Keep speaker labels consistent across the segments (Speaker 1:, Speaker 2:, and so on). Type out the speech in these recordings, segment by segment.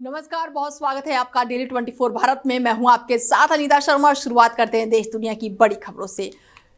Speaker 1: नमस्कार, बहुत स्वागत है आपका डेली 24 भारत में। मैं हूं आपके साथ अनीता शर्मा। शुरुआत करते हैं देश दुनिया की बड़ी खबरों से।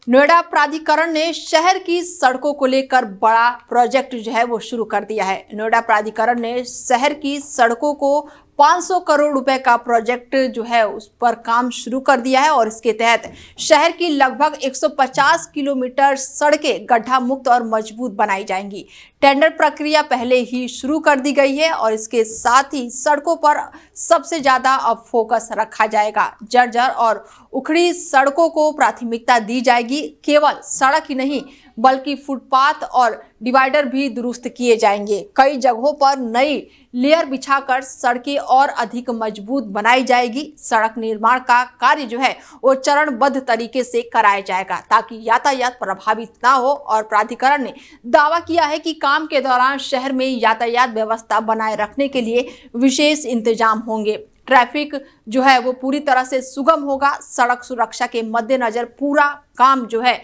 Speaker 1: नोएडा प्राधिकरण ने शहर की सड़कों को लेकर बड़ा प्रोजेक्ट जो है वो शुरू कर दिया है। नोएडा प्राधिकरण ने शहर की सड़कों को 500 करोड़ रुपए का प्रोजेक्ट जो है उस पर काम शुरू कर दिया है और इसके तहत शहर की लगभग 150 किलोमीटर सड़कें गड्ढा मुक्त और मजबूत बनाई जाएंगी। टेंडर प्रक्रिया पहले ही शुरू कर दी गई है और इसके साथ ही सड़कों पर सबसे ज्यादा अब फोकस रखा जाएगा। जर्जर और उखड़ी सड़कों को प्राथमिकता दी जाएगी। केवल सड़क ही नहीं बल्कि फुटपाथ और डिवाइडर भी दुरुस्त किए जाएंगे। कई जगहों पर नई लेयर बिछाकर सड़कें और अधिक मजबूत बनाई जाएगी। सड़क निर्माण का कार्य जो है वो चरणबद्ध तरीके से कराया जाएगा ताकि यातायात प्रभावित ना हो और प्राधिकरण ने दावा किया है कि काम के दौरान शहर में यातायात व्यवस्था बनाए रखने के लिए विशेष इंतजाम होंगे। ट्रैफिक जो है वो पूरी तरह से सुगम होगा। सड़क सुरक्षा के मद्देनजर पूरा काम जो है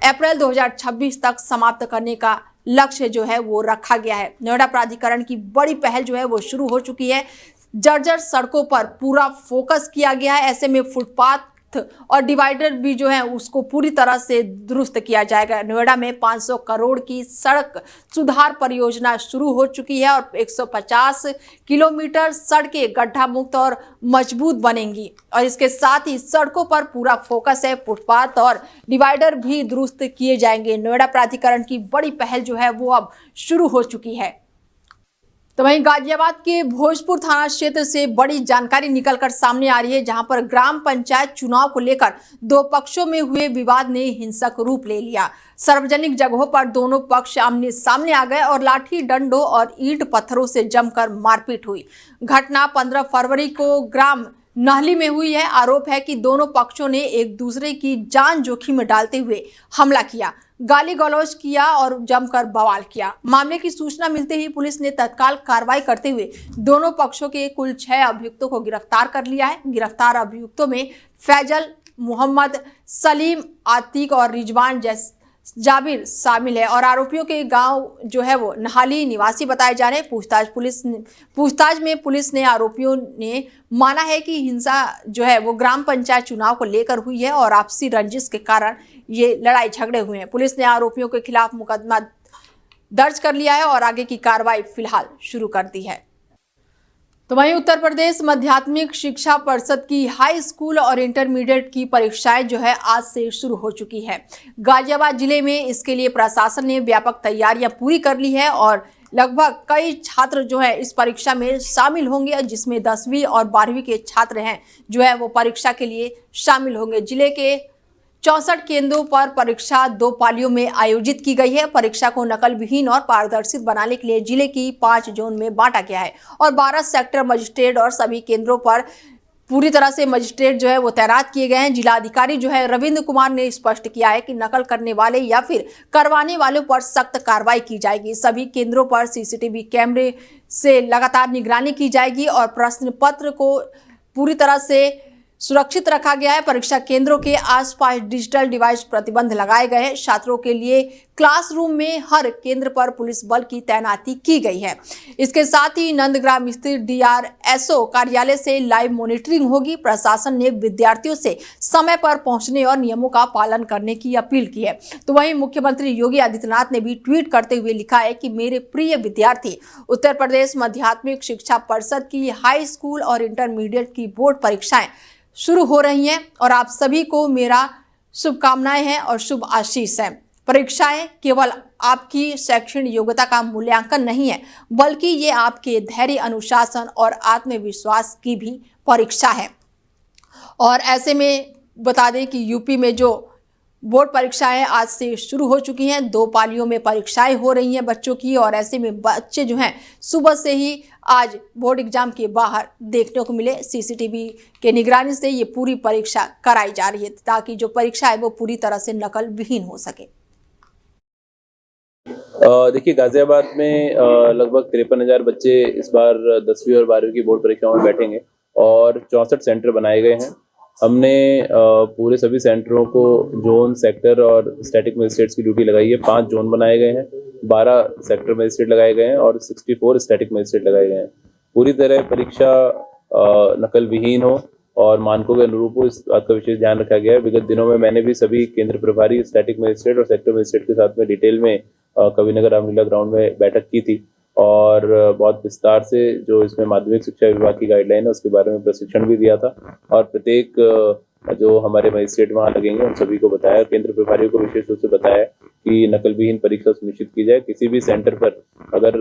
Speaker 1: अप्रैल 2026 तक समाप्त करने का लक्ष्य जो है वो रखा गया है। नोएडा प्राधिकरण की बड़ी पहल जो है वो शुरू हो चुकी है। जर्जर सड़कों पर पूरा फोकस किया गया है। ऐसे में फुटपाथ और डिवाइडर भी जो है उसको पूरी तरह से दुरुस्त किया जाएगा। नोएडा में 500 करोड़ की सड़क सुधार परियोजना शुरू हो चुकी है और 150 किलोमीटर सड़कें गड्ढा मुक्त और मजबूत बनेंगी और इसके साथ ही सड़कों पर पूरा फोकस है। फुटपाथ और डिवाइडर भी दुरुस्त किए जाएंगे। नोएडा प्राधिकरण की बड़ी पहल जो है वो अब शुरू हो चुकी है। तो वहीं गाजियाबाद के भोजपुर थाना क्षेत्र से बड़ी जानकारी निकलकर सामने आ रही है, जहां पर ग्राम पंचायत चुनाव को लेकर दो पक्षों में हुए विवाद ने हिंसक रूप ले लिया। सार्वजनिक जगहों पर दोनों पक्ष आमने सामने आ गए और लाठी डंडों और ईंट पत्थरों से जमकर मारपीट हुई। घटना 15 फरवरी को ग्राम नहली में हुई है। आरोप है कि दोनों पक्षों ने एक दूसरे की जान जोखिम में डालते हुए हमला किया, गाली गलौज किया और जमकर बवाल किया। मामले की सूचना मिलते ही पुलिस ने तत्काल कार्रवाई करते हुए दोनों पक्षों के कुल 6 अभियुक्तों को गिरफ्तार कर लिया है। गिरफ्तार अभियुक्तों में फैजल, मोहम्मद, सलीम, आतिक और रिजवान जाबिर शामिल है और आरोपियों के गांव जो है वो नहाली निवासी बताए जा रहे हैं। पूछताछ में पुलिस ने आरोपियों ने माना है कि हिंसा जो है वो ग्राम पंचायत चुनाव को लेकर हुई है और आपसी रंजिश के कारण ये लड़ाई झगड़े हुए हैं। पुलिस ने आरोपियों के खिलाफ मुकदमा दर्ज कर लिया है और आगे की कार्रवाई फिलहाल शुरू कर दी है। तो वहीं उत्तर प्रदेश माध्यमिक शिक्षा परिषद की हाई स्कूल और इंटरमीडिएट की परीक्षाएं जो है आज से शुरू हो चुकी है। गाजियाबाद जिले में इसके लिए प्रशासन ने व्यापक तैयारियां पूरी कर ली है और लगभग कई छात्र जो है इस परीक्षा में शामिल होंगे, जिसमें 10वीं और 12वीं के छात्र हैं जो है वो परीक्षा के लिए शामिल होंगे। जिले के 64 केंद्रों पर परीक्षा 2 पालियों में आयोजित की गई है। परीक्षा को नकल विहीन और पारदर्शी बनाने के लिए जिले की 5 जोन में बांटा गया है और 12 सेक्टर मजिस्ट्रेट और सभी केंद्रों पर पूरी तरह से मजिस्ट्रेट जो है वो तैनात किए गए हैं। जिलाधिकारी जो है रविंद्र कुमार ने स्पष्ट किया है कि नकल करने वाले या फिर करवाने वालों पर सख्त कार्रवाई की जाएगी। सभी केंद्रों पर सीसीटीवी कैमरे से लगातार निगरानी की जाएगी और प्रश्न पत्र को पूरी तरह से सुरक्षित रखा गया है। परीक्षा केंद्रों के आसपास डिजिटल डिवाइस प्रतिबंध लगाए गए हैं। छात्रों के लिए क्लासरूम में हर केंद्र पर पुलिस बल की तैनाती की गई है। इसके साथ ही नंदग्राम स्थित DRSO कार्यालय से लाइव मॉनिटरिंग होगी। प्रशासन ने विद्यार्थियों से समय पर पहुंचने और नियमों का पालन करने की अपील की है। तो वहीं मुख्यमंत्री योगी आदित्यनाथ ने भी ट्वीट करते हुए लिखा है कि मेरे प्रिय विद्यार्थी, उत्तर प्रदेश माध्यमिक शिक्षा परिषद की हाई स्कूल और इंटरमीडिएट की बोर्ड परीक्षाएं शुरू हो रही हैं और आप सभी को मेरा शुभकामनाएं हैं और शुभ आशीष है। परीक्षाएं केवल आपकी शैक्षणिक योग्यता का मूल्यांकन नहीं है, बल्कि ये आपके धैर्य, अनुशासन और आत्मविश्वास की भी परीक्षा है। और ऐसे में बता दें कि यूपी में जो बोर्ड परीक्षाएं आज से शुरू हो चुकी हैं। 2 पालियों में परीक्षाएं हो रही हैं बच्चों की और ऐसे में बच्चे जो हैं सुबह से ही आज बोर्ड एग्जाम के बाहर देखने को मिले। सीसीटीवी के निगरानी से ये पूरी परीक्षा कराई जा रही है ताकि जो परीक्षा है वो पूरी तरह से नकल विहीन हो सके।
Speaker 2: देखिए, गाजियाबाद में लगभग 53,000 बच्चे इस बार 10वीं और 12वीं की बोर्ड परीक्षाओं में बैठेंगे और 64 सेंटर बनाए गए हैं। हमने पूरे सभी सेंटरों को जोन, सेक्टर और स्टैटिक मजिस्ट्रेट्स की ड्यूटी लगाई है। 5 जोन बनाए गए हैं, 12 सेक्टर मजिस्ट्रेट लगाए गए हैं और 64 स्टैटिक मजिस्ट्रेट लगाए गए हैं। पूरी तरह परीक्षा नकल विहीन हो और मानकों के अनुरूप हो, इस बात का विशेष ध्यान रखा गया है। विगत दिनों में मैंने भी सभी केंद्र प्रभारी, स्टैटिक मजिस्ट्रेट और सेक्टर मजिस्ट्रेट के साथ में डिटेल में कविनगर रामलीला ग्राउंड में बैठक की थी और बहुत विस्तार से जो इसमें माध्यमिक शिक्षा विभाग की गाइडलाइन है उसके बारे में प्रशिक्षण भी दिया था और प्रत्येक जो हमारे मजिस्ट्रेट वहाँ लगेंगे उन सभी को बताया, केंद्र प्रभारियों को विशेष रूप से बताया कि नकल विहीन परीक्षा सुनिश्चित की जाए। किसी भी सेंटर पर अगर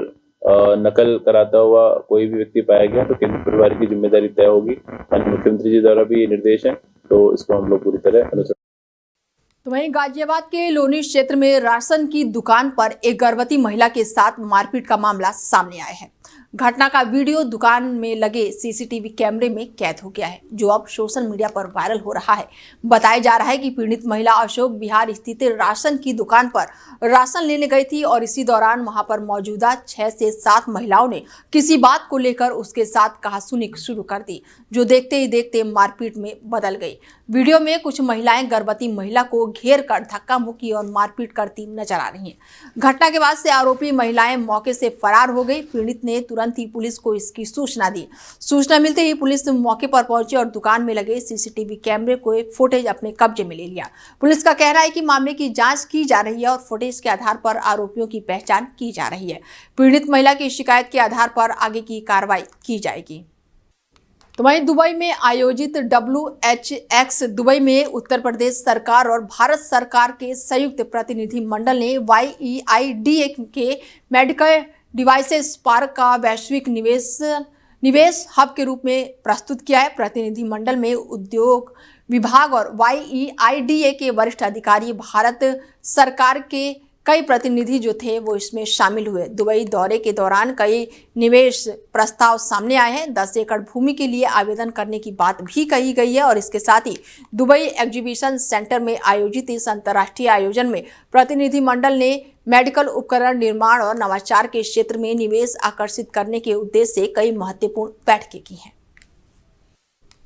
Speaker 2: नकल कराता हुआ कोई भी व्यक्ति पाया गया तो केंद्र प्रभारी की जिम्मेदारी तय होगी। माननीय मुख्यमंत्री जी द्वारा भी ये निर्देश है, तो इसको हम लोग पूरी तरह अनुसरण।
Speaker 1: तो वहीं गाजियाबाद के लोनी क्षेत्र में राशन की दुकान पर एक गर्भवती महिला के साथ मारपीट का मामला सामने आया है। घटना का वीडियो दुकान में लगे सीसीटीवी कैमरे में कैद हो गया है, जो अब सोशल मीडिया पर वायरल हो रहा है। बताया जा रहा है कि पीड़ित महिला अशोक विहार स्थित राशन की दुकान पर राशन लेने गई थी और इसी दौरान वहां पर मौजूदा 6 से 7 महिलाओं ने किसी बात को लेकर उसके साथ कहासुनी शुरू कर दी, जो देखते ही देखते मारपीट में बदल गई। वीडियो में कुछ महिलाएं गर्भवती महिला को घेर कर धक्का मुक्की और मारपीट करती नजर आ रही हैं। घटना के बाद से आरोपी महिलाएं मौके से फरार हो गई। पीड़ित ने तुरंत ही पुलिस को इसकी सूचना दी। सूचना मिलते ही पुलिस मौके पर पहुंची और दुकान में लगे सीसीटीवी कैमरे को फुटेज अपने कब्जे में ले लिया। पुलिस का कहना है कि मामले की जांच की जा रही है और फुटेज के आधार पर आरोपियों की पहचान की जा रही है। पीड़ित महिला की शिकायत के आधार पर आगे की कार्रवाई की जाएगी। तो वहीं दुबई में आयोजित WHX दुबई में उत्तर प्रदेश सरकार और भारत सरकार के संयुक्त प्रतिनिधि मंडल ने YEIDA के मेडिकल डिवाइसेस पार्क का वैश्विक निवेश हब के रूप में प्रस्तुत किया है। प्रतिनिधि मंडल में उद्योग विभाग और YEIDA के वरिष्ठ अधिकारी, भारत सरकार के कई प्रतिनिधि जो थे वो इसमें शामिल हुए। दुबई दौरे के दौरान कई निवेश प्रस्ताव सामने आए हैं। 10 एकड़ भूमि के लिए आवेदन करने की बात भी कही गई है और इसके साथ ही दुबई एग्जीबिशन सेंटर में आयोजित इस अंतर्राष्ट्रीय आयोजन में प्रतिनिधि मंडल ने मेडिकल उपकरण निर्माण और नवाचार के क्षेत्र में निवेश आकर्षित करने के उद्देश्य से कई महत्वपूर्ण बैठकें की हैं।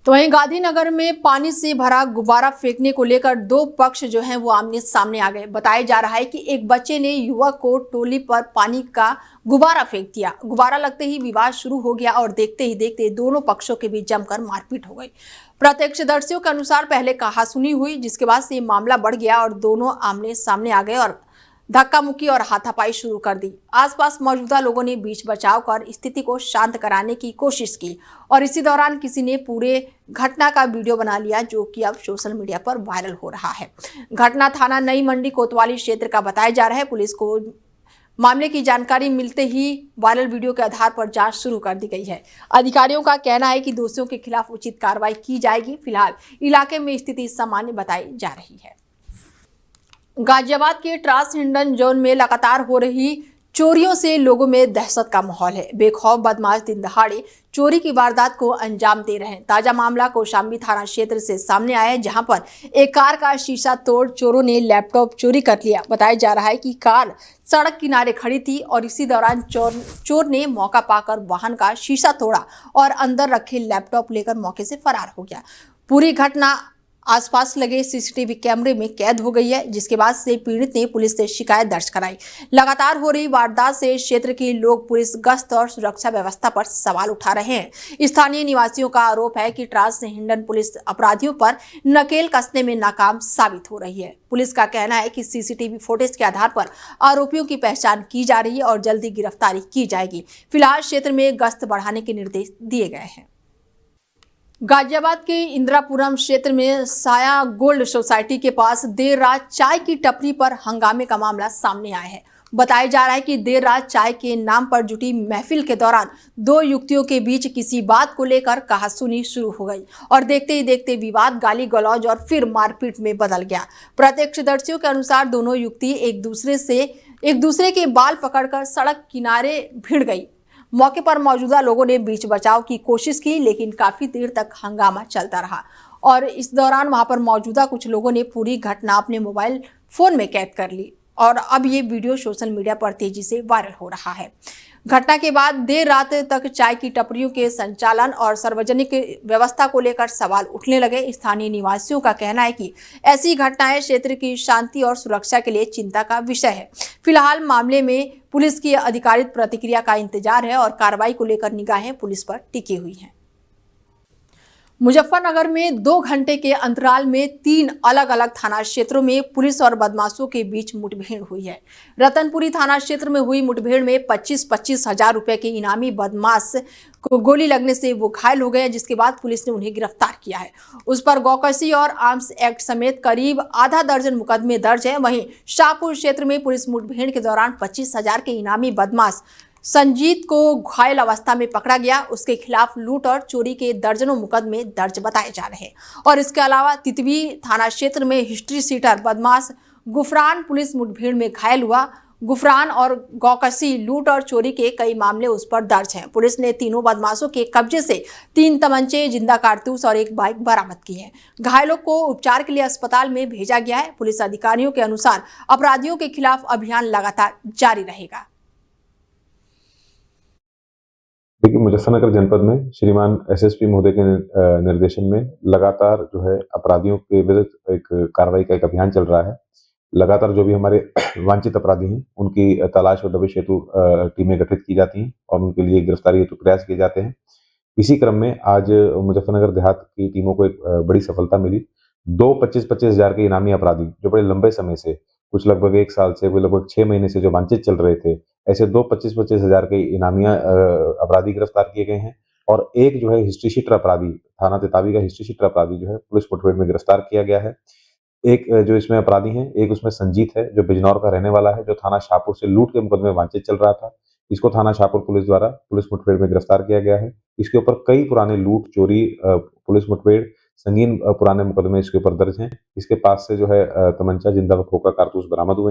Speaker 1: तो वहीं गांधीनगर में पानी से भरा गुब्बारा फेंकने को लेकर 2 पक्ष जो हैं वो आमने सामने आ गए। बताया जा रहा है कि एक बच्चे ने युवक को टोली पर पानी का गुब्बारा फेंक दिया। गुब्बारा लगते ही विवाद शुरू हो गया और देखते ही देखते दोनों पक्षों के बीच जमकर मारपीट हो गई। प्रत्यक्षदर्शियों के अनुसार पहले कहासुनी हुई, जिसके बाद से मामला बढ़ गया और दोनों आमने सामने आ गए और धक्का मुक्की और हाथापाई शुरू कर दी। आसपास मौजूदा लोगों ने बीच बचाव कर स्थिति को शांत कराने की कोशिश की और इसी दौरान किसी ने पूरे घटना का वीडियो बना लिया, जो कि अब सोशल मीडिया पर वायरल हो रहा है। घटना थाना नई मंडी कोतवाली क्षेत्र का बताया जा रहा है। पुलिस को मामले की जानकारी मिलते ही वायरल वीडियो के आधार पर जांच शुरू कर दी गई है। अधिकारियों का कहना है कि दोषियों के खिलाफ उचित कार्रवाई की जाएगी। फिलहाल इलाके में स्थिति सामान्य बताई जा रही है। गाजियाबाद के ट्रांस हिंडन जोन में लगातार हो रही चोरियों से लोगों में दहशत का माहौल है। बेखौफ बदमाश दिन दहाड़े चोरी की वारदात को अंजाम दे रहे हैं। ताजा मामला कौशाम्बी थाना क्षेत्र से सामने आया है, जहां पर एक कार का शीशा तोड़ चोरों ने लैपटॉप चोरी कर लिया। बताया जा रहा है कि कार सड़क किनारे खड़ी थी और इसी दौरान चोर ने मौका पाकर वाहन का शीशा तोड़ा और अंदर रखे लैपटॉप लेकर मौके से फरार हो गया। पूरी घटना आसपास लगे सीसीटीवी कैमरे में कैद हो गई है, जिसके बाद से पीड़ित ने पुलिस से शिकायत दर्ज कराई। लगातार हो रही वारदात से क्षेत्र के लोग पुलिस गश्त और सुरक्षा व्यवस्था पर सवाल उठा रहे हैं। स्थानीय निवासियों का आरोप है कि ट्रांस हिंडन पुलिस अपराधियों पर नकेल कसने में नाकाम साबित हो रही है। पुलिस का कहना है कि सीसीटीवी फुटेज के आधार पर आरोपियों की पहचान की जा रही है और जल्दी गिरफ्तारी की जाएगी। फिलहाल क्षेत्र में गश्त बढ़ाने के निर्देश दिए गए हैं। गाजियाबाद के इंदिरापुरम क्षेत्र में साया गोल्ड सोसाइटी के पास देर रात चाय की टपरी पर हंगामे का मामला सामने आया है। बताया जा रहा है कि देर रात चाय के नाम पर जुटी महफिल के दौरान 2 युवतियों के बीच किसी बात को लेकर कहासुनी शुरू हो गई और देखते ही देखते विवाद गाली गलौज और फिर मारपीट में बदल गया। प्रत्यक्षदर्शियों के अनुसार दोनों युवती एक दूसरे के बाल पकड़कर सड़क किनारे भिड़ गई। मौके पर मौजूदा लोगों ने बीच बचाव की कोशिश की, लेकिन काफी देर तक हंगामा चलता रहा और इस दौरान वहां पर मौजूदा कुछ लोगों ने पूरी घटना अपने मोबाइल फोन में कैद कर ली और अब ये वीडियो सोशल मीडिया पर तेजी से वायरल हो रहा है। घटना के बाद देर रात तक चाय की टपरियों के संचालन और सार्वजनिक व्यवस्था को लेकर सवाल उठने लगे। स्थानीय निवासियों का कहना है कि ऐसी घटनाएं क्षेत्र की शांति और सुरक्षा के लिए चिंता का विषय है। फिलहाल मामले में पुलिस की अधिकारिक प्रतिक्रिया का इंतजार है और कार्रवाई को लेकर निगाहें पुलिस पर टिकी हुई हैं। मुजफ्फरनगर में 2 घंटे के अंतराल में 3 अलग अलग थाना क्षेत्रों में पुलिस और बदमाशों के बीच मुठभेड़ हुई है। रतनपुरी थाना क्षेत्र में हुई मुठभेड़ में 25-25 हजार रुपए के इनामी बदमाश को गोली लगने से वो घायल हो गए, जिसके बाद पुलिस ने उन्हें गिरफ्तार किया है। उस पर गौकशी और आर्म्स एक्ट समेत करीब आधा दर्जन मुकदमे दर्ज है। वहीं शाहपुर क्षेत्र में पुलिस मुठभेड़ के दौरान 25 हजार के इनामी बदमाश संजीत को घायल अवस्था में पकड़ा गया। उसके खिलाफ लूट और चोरी के दर्जनों मुकदमे दर्ज बताए जा रहे हैं। और इसके अलावा तितवी थाना क्षेत्र में हिस्ट्री सीटर बदमाश गुफरान पुलिस मुठभेड़ में घायल हुआ। गुफरान और गौकशी लूट और चोरी के कई मामले उस पर दर्ज हैं। पुलिस ने तीनों बदमाशों के कब्जे से 3 तमंचे, जिंदा कारतूस और एक बाइक बरामद की है। घायलों को उपचार के लिए अस्पताल में भेजा गया है। पुलिस अधिकारियों के अनुसार अपराधियों के खिलाफ अभियान लगातार जारी रहेगा।
Speaker 3: देखिए, मुजफ्फरनगर जनपद में श्रीमान एसएसपी महोदय के निर्देशन में लगातार जो है अपराधियों के विरुद्ध एक कार्रवाई का एक अभियान चल रहा है। लगातार जो भी हमारे वांछित अपराधी हैं उनकी तलाश व दबिश हेतु टीमें गठित की जाती हैं और उनके लिए गिरफ्तारी हेतु प्रयास किए जाते हैं। इसी क्रम में आज मुजफ्फरनगर देहात की टीमों को एक बड़ी सफलता मिली। 2 25-25 हजार के इनामी अपराधी जो बड़े लंबे समय से, कुछ लगभग 1 साल से, कोई लगभग 6 महीने से जो वांछित चल रहे थे, ऐसे 2 25-25 हजार के इनामी अपराधी गिरफ्तार किए गए हैं। और एक जो है हिस्ट्री शीटर अपराधी, थाना तेतावी का हिस्ट्री शीटर अपराधी जो है पुलिस मुठभेड़ में गिरफ्तार किया गया है। एक जो इसमें अपराधी हैं, एक उसमें संजीत है जो बिजनौर का रहने वाला है, जो थाना शाहपुर से लूट के मुकदमे में वांछित चल रहा था। इसको थाना शाहपुर पुलिस द्वारा पुलिस मुठभेड़ में गिरफ्तार किया गया है। इसके ऊपर कई पुराने लूट, चोरी, पुलिस मुठभेड़, संगीन पुराने मुकदमे इसके ऊपर दर्ज हैं। इसके पास से जो है तमंचा, जिंदा व खोखा कारतूस बरामद हुए।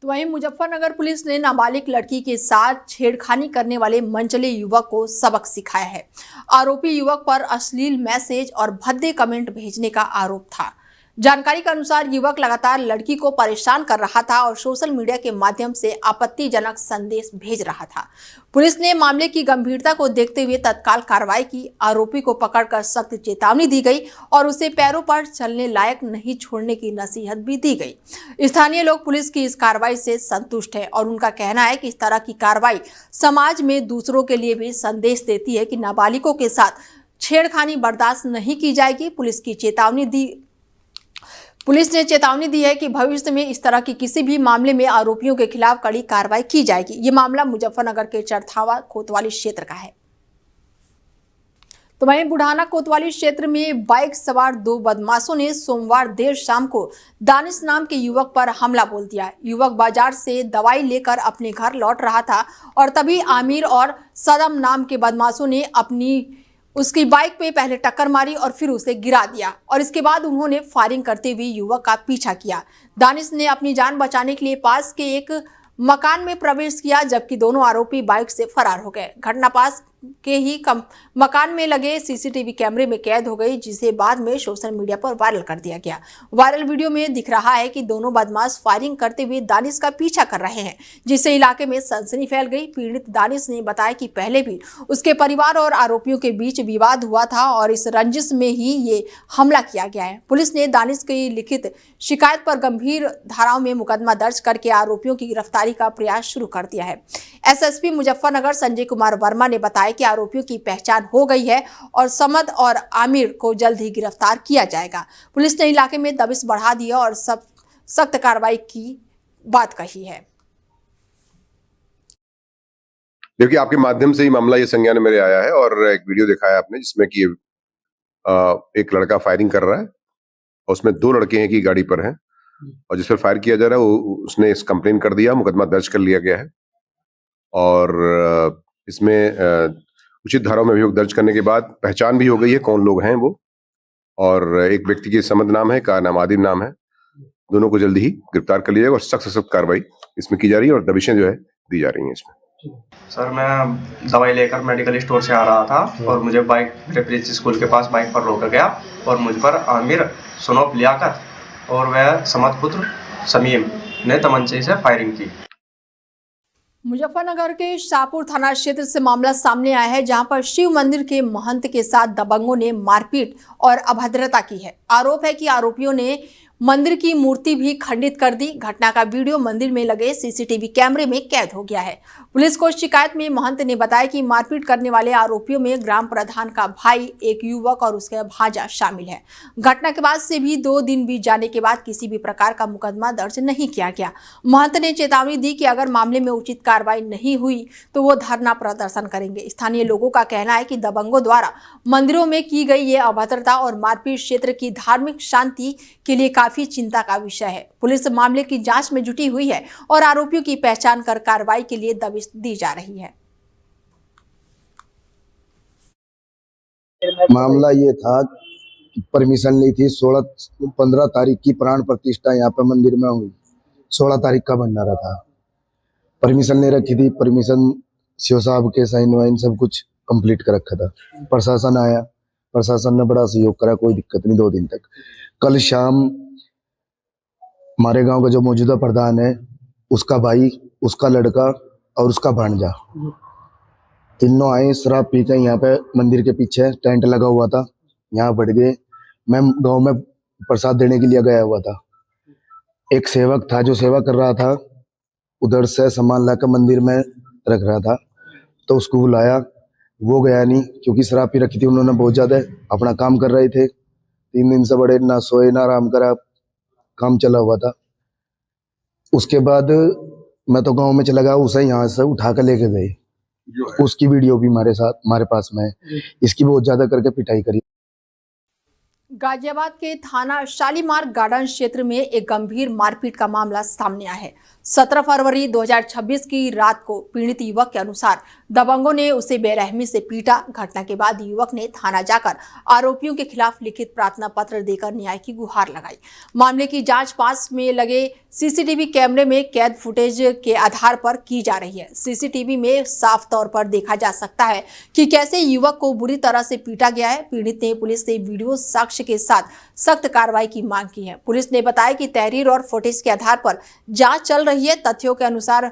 Speaker 1: तो वहीं मुजफ्फरनगर पुलिस ने नाबालिग लड़की के साथ छेड़खानी करने वाले मनचले युवक को सबक सिखाया है। आरोपी युवक पर अश्लील मैसेज और भद्दे कमेंट भेजने का आरोप था। जानकारी के अनुसार युवक लगातार लड़की को परेशान कर रहा था और सोशल मीडिया के माध्यम से आपत्तिजनक संदेश भेज रहा था। पुलिस ने मामले की गंभीरता को देखते हुए तत्काल कार्रवाई की। आरोपी को पकड़कर सख्त चेतावनी दी गई और उसे पैरों पर चलने लायक नहीं छोड़ने की नसीहत भी दी गई। स्थानीय लोग पुलिस की इस कार्रवाई से संतुष्ट है और उनका कहना है कि इस तरह की कार्रवाई समाज में दूसरों के लिए भी संदेश देती है कि नाबालिगों के साथ छेड़खानी बर्दाश्त नहीं की जाएगी। पुलिस ने चेतावनी दी है कि भविष्य में इस तरह की किसी भी मामले में आरोपियों के खिलाफ कड़ी कार्रवाई की जाएगी। ये मामला मुजफ्फरनगर के चरथावा कोतवाली क्षेत्र का है। तो वहीं बुढ़ाना कोतवाली क्षेत्र में बाइक सवार 2 बदमाशों ने सोमवार देर शाम को दानिश नाम के युवक पर हमला बोल दिया। युवक बाजार से दवाई लेकर अपने घर लौट रहा था और तभी आमिर और सदम नाम के बदमाशों ने उसकी बाइक पे पहले टक्कर मारी और फिर उसे गिरा दिया और इसके बाद उन्होंने फायरिंग करते हुए युवक का पीछा किया। दानिश ने अपनी जान बचाने के लिए पास के एक मकान में प्रवेश किया, जबकि दोनों आरोपी बाइक से फरार हो गए। घटना पास के ही मकान में लगे सीसीटीवी कैमरे में कैद हो गई, जिसे बाद में सोशल मीडिया पर वायरल कर दिया गया। वायरल वीडियो में दिख रहा है कि दोनों बदमाश फायरिंग करते हुए दानिश का पीछा कर रहे हैं, जिससे इलाके में सनसनी फैल गई। पीड़ित दानिश ने बताया कि पहले भी उसके परिवार और आरोपियों के बीच विवाद हुआ था और इस रंजिश में ही ये हमला किया गया है। पुलिस ने दानिश की लिखित शिकायत पर गंभीर धाराओं में मुकदमा दर्ज करके आरोपियों की गिरफ्तारी का प्रयास शुरू कर दिया है। एसएसपी मुजफ्फरनगर संजय कुमार वर्मा ने बताया कि आरोपियों की पहचान हो गई है और समद और आमिर को जल्द ही गिरफ्तार किया जाएगा। पुलिस ने इलाके में दबिश बढ़ा दिया और सख्त कार्रवाई की बात कही है।
Speaker 4: देखिए, आपके माध्यम से ही मामला ये संज्ञान में मेरे आया है और एक वीडियो दिखाया आपने जिसमें कि एक लड़का फायरिंग कर रहा है और उसमें 2 लड़के हैं कि गाड़ी पर हैं और जिस पर फायर किया जा रहा है उसने इस कंप्लेन कर दिया, मुकदमा दर्ज कर लिया गया है और इसमें उचित धाराओं में अभियोग दर्ज करने के बाद पहचान भी हो गई है कौन लोग हैं वो, और एक व्यक्ति की समद नाम है, का नाम आदिम नाम है। दोनों को जल्दी ही गिरफ्तार कर लिया जाएगा और सख्त से सख्त कार्रवाई इसमें की जा रही है और दबिशें जो है दी जा रही हैं इसमें।
Speaker 5: सर, मैं दवाई लेकर मेडिकल स्टोर से आ रहा था और मुझे बाइक मेरे प्रिंस स्कूल के पास बाइक पर रोका गया और मुझ पर आमिर, सुनोप लियाकत और वह समद पुत्र समीम ने तमंचे से फायरिंग की।
Speaker 1: मुजफ्फरनगर के शाहपुर थाना क्षेत्र से मामला सामने आया है, जहां पर शिव मंदिर के महंत के साथ दबंगों ने मारपीट और अभद्रता की है। आरोप है कि आरोपियों ने मंदिर की मूर्ति भी खंडित कर दी। घटना का वीडियो मंदिर में लगे सीसीटीवी कैमरे में कैद हो गया है। पुलिस को शिकायत में महंत ने बताया कि मारपीट करने वाले आरोपियों में ग्राम प्रधान का भाई, एक युवक और उसका भांजा शामिल है। घटना के बाद से भी 2 दिन बीत जाने के बाद किसी भी प्रकार का मुकदमा दर्ज नहीं किया गया। महंत ने चेतावनी दी कि अगर मामले में उचित कार्रवाई नहीं हुई तो वो धरना प्रदर्शन करेंगे। स्थानीय लोगों का कहना है कि दबंगों द्वारा मंदिरों में की गई ये अभद्रता और मारपीट क्षेत्र की धार्मिक शांति के लिए काफी चिंता का विषय है। पुलिस मामले की जांच में जुटी हुई है और आरोपियों की पहचान कर कार्रवाई के लिए दबिश दी जा रही है।
Speaker 6: मामला ये था कि परमिशन ली थी। 15 तारीख की प्राण प्रतिष्ठा यहाँ पे मंदिर में हुई। 16 तारीख का भंडारा था। परमिशन ले रखी थी। परमिशन सीओ साहब के साइन वाइन सब कुछ कंप्लीट कर रखा था। प्रशासन आया, प्रशासन ने बड़ा सहयोग करा, कोई दिक्कत नहीं 2 दिन तक। कल शाम हमारे गांव का जो मौजूदा प्रधान है, उसका भाई, उसका लड़का और उसका भांजा, तीनों आए शराब पी के। यहाँ पे मंदिर के पीछे टेंट लगा हुआ था, यहाँ बढ़ गए। मैं गांव में प्रसाद देने के लिए गया हुआ था। एक सेवक था जो सेवा कर रहा था, उधर से सामान लाकर मंदिर में रख रहा था, तो उसको बुलाया, वो गया नहीं क्योंकि शराब पी रखी थी उन्होंने बहुत ज्यादा। अपना काम कर रहे थे, 3 दिन से बड़े ना सोए ना आराम करा, काम चला हुआ था। उसके बाद मैं तो गांव में चला गया, उसे यहाँ से उठा कर लेके गए। उसकी वीडियो भी हमारे पास में है। इसकी बहुत ज्यादा करके पिटाई करी।
Speaker 1: गाजियाबाद के थाना शालीमार गार्डन क्षेत्र में एक गंभीर मारपीट का मामला सामने आया है। 17 फरवरी 2026 की रात को पीड़ित युवक के अनुसार दबंगों ने उसे बेरहमी से पीटा। घटना के बाद युवक ने थाना जाकर आरोपियों के खिलाफ लिखित प्रार्थना पत्र देकर न्याय की गुहार लगाई। मामले की जांच पास में लगे सीसीटीवी कैमरे में कैद फुटेज के आधार पर की जा रही है। सीसीटीवी में साफ तौर पर देखा जा सकता है कि कैसे युवक को बुरी तरह से पीटा गया है। पीड़ित ने पुलिस से वीडियो साक्ष्य के साथ सख्त कार्रवाई की मांग की है। पुलिस ने बताया कि तहरीर और फुटेज के आधार पर जांच चल रही है। तथ्यों के अनुसार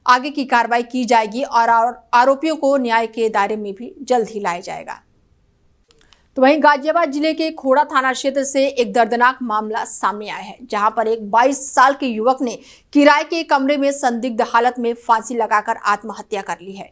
Speaker 1: आगे की कार्रवाई की जाएगी और आरोपियों को न्याय के दायरे में भी जल्द ही लाया जाएगा। तो वहीं गाजियाबाद जिले के खोड़ा थाना क्षेत्र से एक दर्दनाक मामला सामने आया है, जहां पर एक 22 साल के युवक ने किराए के कमरे में संदिग्ध हालत में फांसी लगाकर आत्महत्या कर ली है।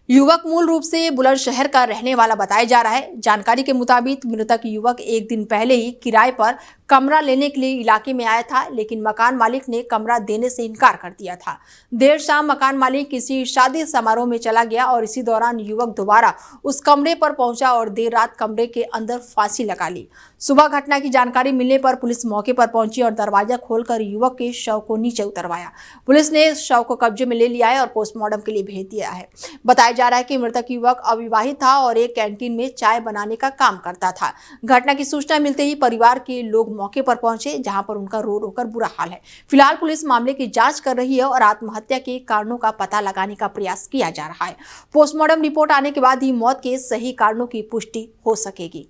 Speaker 1: युवक मूल रूप से बुलंदशहर का रहने वाला बताया जा रहा है। जानकारी के मुताबिक मृतक युवक एक दिन पहले ही किराए पर कमरा लेने के लिए इलाके में आया था, लेकिन मकान मालिक ने कमरा देने से इनकार कर दिया था। देर शाम मकान मालिक किसी शादी समारोह में चला गया और इसी दौरान युवक दोबारा उस कमरे पर पहुंचा और देर रात कमरे के अंदर फांसी लगा ली। सुबह घटना की जानकारी मिलने पर पुलिस मौके पर पहुंची और दरवाजा खोलकर युवक के शव को नीचे उतरवाया। पुलिस ने शव को कब्जे में ले लिया है और पोस्टमार्टम के लिए भेज दिया है। बताया जा रहा है कि मृतक युवक अविवाहित था और एक कैंटीन में चाय बनाने का काम करता था। घटना की सूचना मिलते ही परिवार के लोग मौके पर पहुंचे, जहां पर उनका रो रो कर बुरा हाल है। फिलहाल पुलिस मामले की जांच कर रही है और आत्महत्या के कारणों का पता लगाने का प्रयास किया जा रहा है। पोस्टमार्टम रिपोर्ट आने के बाद ही मौत के सही कारणों की पुष्टि हो सकेगी।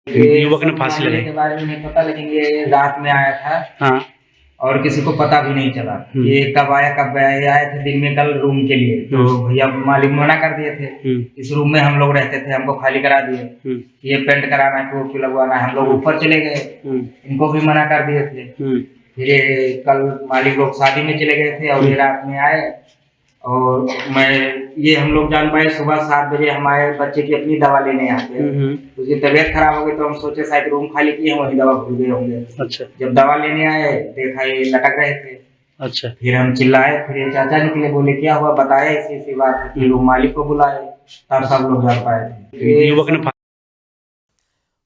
Speaker 7: युवक ने फांसी लगाई
Speaker 8: के बारे में नहीं पता, लेकिन ये रात में आया था। हाँ। और किसी को पता भी नहीं चला ये कब आया कब गया। ये आए थे दिन में कल रूम के लिए, तो भैया मालिक मना कर दिए थे। इस रूम में हम लोग रहते थे, हमको खाली करा दिए। ये पेंट कराना है, टोपी लगवाना है, हम लोग ऊपर चले गए, इनको भी मना कर दिए थे। फिर कल मालिक लोग शादी में चले गए थे और ये रात में आए और हम लोग जान पाए सुबह 7 बजे हमारे बच्चे की अपनी दवा लेने आते। उसकी तबीयत खराब हो गई तो हम सोचे शायद रूम खाली किए वही दवा भूल गए होंगे। अच्छा। जब दवा लेने आए देखा ये लटक रहे थे। अच्छा। फिर हम चिल्लाए, फिर ये चाचा निकले, बोले क्या हुआ, बताया ऐसी बात है। फिर मालिक को बुलाए, तब सब लोग जान पाए।
Speaker 7: युवक ने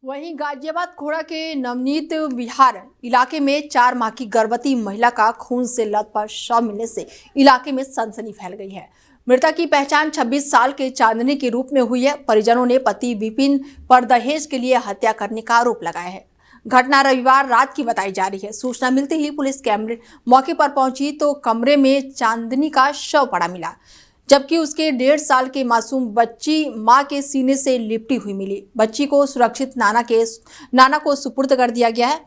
Speaker 1: वहीं गाजियाबाद खोड़ा के नवनीत विहार इलाके में 4 माह की गर्भवती महिला का खून से लथपथ शव मिलने से इलाके में सनसनी फैल गई है। मृतक की पहचान 26 साल के चांदनी के रूप में हुई है। परिजनों ने पति विपिन पर दहेज के लिए हत्या करने का आरोप लगाया है। घटना रविवार रात की बताई जा रही है। सूचना मिलते ही पुलिस कैमरे मौके पर पहुंची तो कमरे में चांदनी का शव पड़ा मिला, जबकि उसके 1.5 साल के मासूम बच्ची मां के सीने से लिपटी हुई मिली। बच्ची को सुरक्षित नाना को सुपुर्द कर दिया गया है।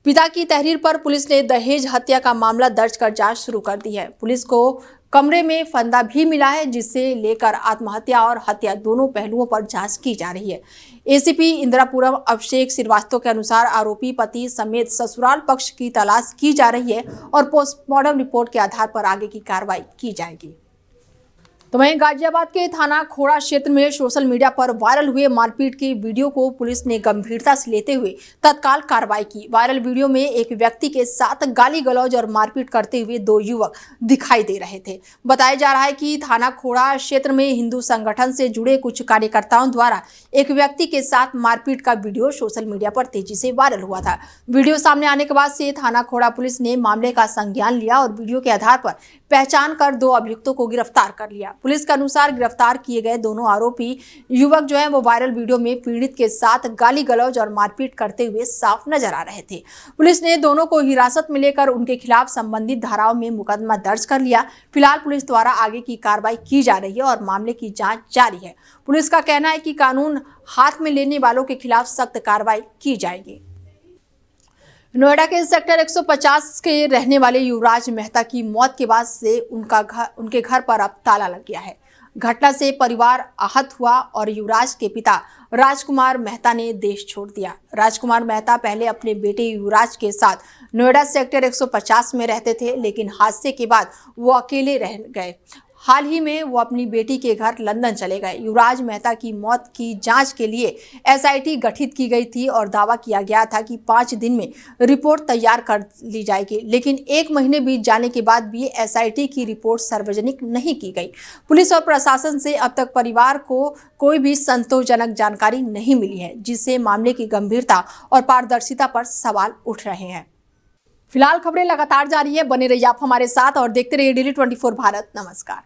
Speaker 1: पिता की तहरीर पर पुलिस ने दहेज हत्या का मामला दर्ज कर जांच शुरू कर दी है। पुलिस को कमरे में फंदा भी मिला है, जिससे लेकर आत्महत्या और हत्या दोनों पहलुओं पर जांच की जा रही है। एसीपी इंदिरापुरम अभिषेक श्रीवास्तव के अनुसार आरोपी पति समेत ससुराल पक्ष की तलाश की जा रही है और पोस्टमार्टम रिपोर्ट के आधार पर आगे की कार्रवाई की जाएगी। तो वहीं गाजियाबाद के थाना खोड़ा क्षेत्र में सोशल मीडिया पर वायरल हुए मारपीट की वीडियो को पुलिस ने गंभीरता से लेते हुए तत्काल कार्रवाई की। वायरल वीडियो में एक व्यक्ति के साथ गाली गलौज और मारपीट करते हुए दो युवक दिखाई दे रहे थे। बताया जा रहा है कि थाना खोड़ा क्षेत्र में हिंदू संगठन से जुड़े कुछ कार्यकर्ताओं द्वारा एक व्यक्ति के साथ मारपीट का वीडियो सोशल मीडिया पर तेजी से वायरल हुआ था। वीडियो सामने आने के बाद से थाना खोड़ा पुलिस ने मामले का संज्ञान लिया और वीडियो के आधार पर पहचान कर दो अभियुक्तों को गिरफ्तार कर लिया। पुलिस के अनुसार गिरफ्तार किए गए दोनों आरोपी युवक जो है वो वायरल वीडियो में पीड़ित के साथ गाली गलौज और मारपीट करते हुए साफ नजर आ रहे थे। पुलिस ने दोनों को हिरासत में लेकर उनके खिलाफ संबंधित धाराओं में मुकदमा दर्ज कर लिया। फिलहाल पुलिस द्वारा आगे की कार्रवाई की जा रही है और मामले की जांच जारी है। पुलिस का कहना है कि कानून हाथ में लेने वालों के खिलाफ सख्त कार्रवाई की जाएगी। नोएडा के सेक्टर 150 के रहने वाले युवराज मेहता की मौत के बाद से उनके घर पर अब ताला लग गया है। घटना से परिवार आहत हुआ और युवराज के पिता राजकुमार मेहता ने देश छोड़ दिया। राजकुमार मेहता पहले अपने बेटे युवराज के साथ नोएडा सेक्टर 150 में रहते थे, लेकिन हादसे के बाद वो अकेले रह गए। हाल ही में वो अपनी बेटी के घर लंदन चले गए। युवराज मेहता की मौत की जांच के लिए एसआईटी गठित की गई थी और दावा किया गया था कि 5 दिन में रिपोर्ट तैयार कर ली जाएगी, लेकिन 1 महीने बीत जाने के बाद भी एसआईटी की रिपोर्ट सार्वजनिक नहीं की गई। पुलिस और प्रशासन से अब तक परिवार को कोई भी संतोषजनक जानकारी नहीं मिली है, जिससे मामले की गंभीरता और पारदर्शिता पर सवाल उठ रहे हैं। फिलहाल खबरें लगातार जारी है, बने रहिए आप हमारे साथ और देखते रहिए डेली 24 भारत। नमस्कार।